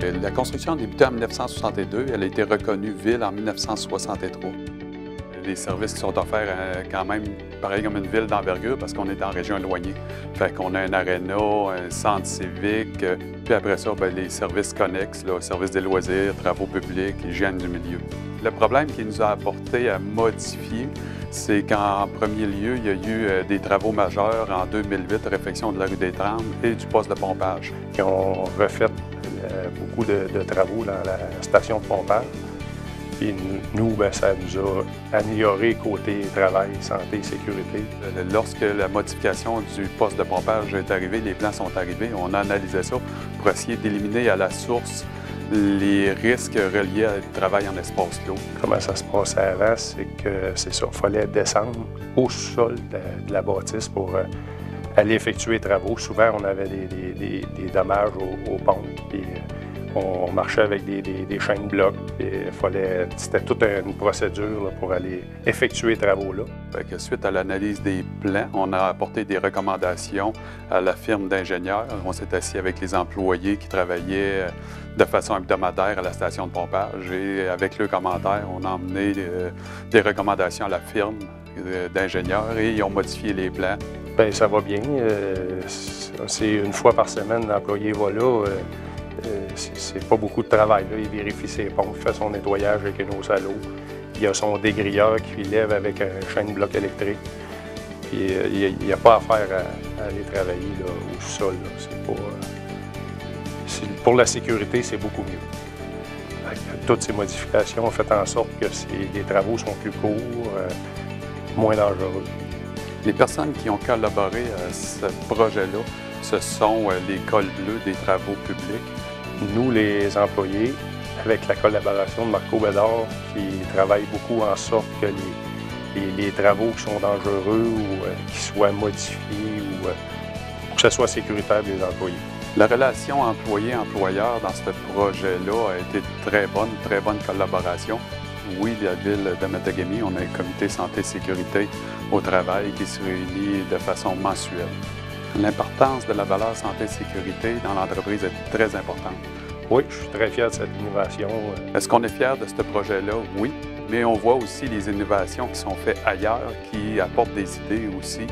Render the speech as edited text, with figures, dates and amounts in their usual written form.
La construction a débuté en 1962. Elle a été reconnue ville en 1963. Les services qui sont offerts quand même pareil comme une ville d'envergure parce qu'on est en région éloignée. Fait qu'on a un aréna, un centre civique, puis après ça, bien, les services connexes, là, services des loisirs, travaux publics, hygiène du milieu. Le problème qui nous a apporté à modifier, c'est qu'en premier lieu, il y a eu des travaux majeurs en 2008, réfection de la rue des Trembles et du poste de pompage. Ils ont refait beaucoup de travaux dans la station de pompage. Puis nous, bien, ça nous a amélioré côté travail, santé, sécurité. Lorsque la modification du poste de pompage est arrivée, les plans sont arrivés, on a analysé ça pour essayer d'éliminer à la source les risques reliés à travail en espace clos. Comment ça se passait avant, c'est que c'est ça, il fallait descendre au sol de la bâtisse pour aller effectuer les travaux. Souvent, on avait des dommages aux pompes. Puis, on marchait avec des chaînes blocs. C'était toute une procédure là, pour aller effectuer les travaux-là. Suite à l'analyse des plans, on a apporté des recommandations à la firme d'ingénieurs. On s'est assis avec les employés qui travaillaient de façon hebdomadaire à la station de pompage. Et avec leurs commentaires, on a emmené des recommandations à la firme d'ingénieurs et ils ont modifié les plans. Bien, ça va bien. C'est une fois par semaine, l'employé va là. C'est pas beaucoup de travail. Là. Il vérifie ses pompes, il fait son nettoyage avec un eau salaud. Il y a son dégrilleur qui lève avec un chaîne bloc électrique. Puis, il n'y a pas à faire à aller travailler là, au sol. Pour la sécurité, c'est beaucoup mieux. Toutes ces modifications ont fait en sorte que les travaux sont plus courts, moins dangereux. Les personnes qui ont collaboré à ce projet-là, ce sont les cols bleus des travaux publics. Nous, les employés, avec la collaboration de Marco Bédard, qui travaille beaucoup en sorte que les travaux qui sont dangereux ou qui soient modifiés ou pour que ce soit sécuritaire pour les employés. La relation employé-employeur dans ce projet-là a été très bonne collaboration. Oui, la ville de Matagami, on a un comité santé-sécurité au travail qui se réunit de façon mensuelle. L'importance de la valeur santé-sécurité dans l'entreprise est très importante. Oui, je suis très fier de cette innovation. Est-ce qu'on est fier de ce projet-là? Oui, mais on voit aussi les innovations qui sont faites ailleurs, qui apportent des idées aussi.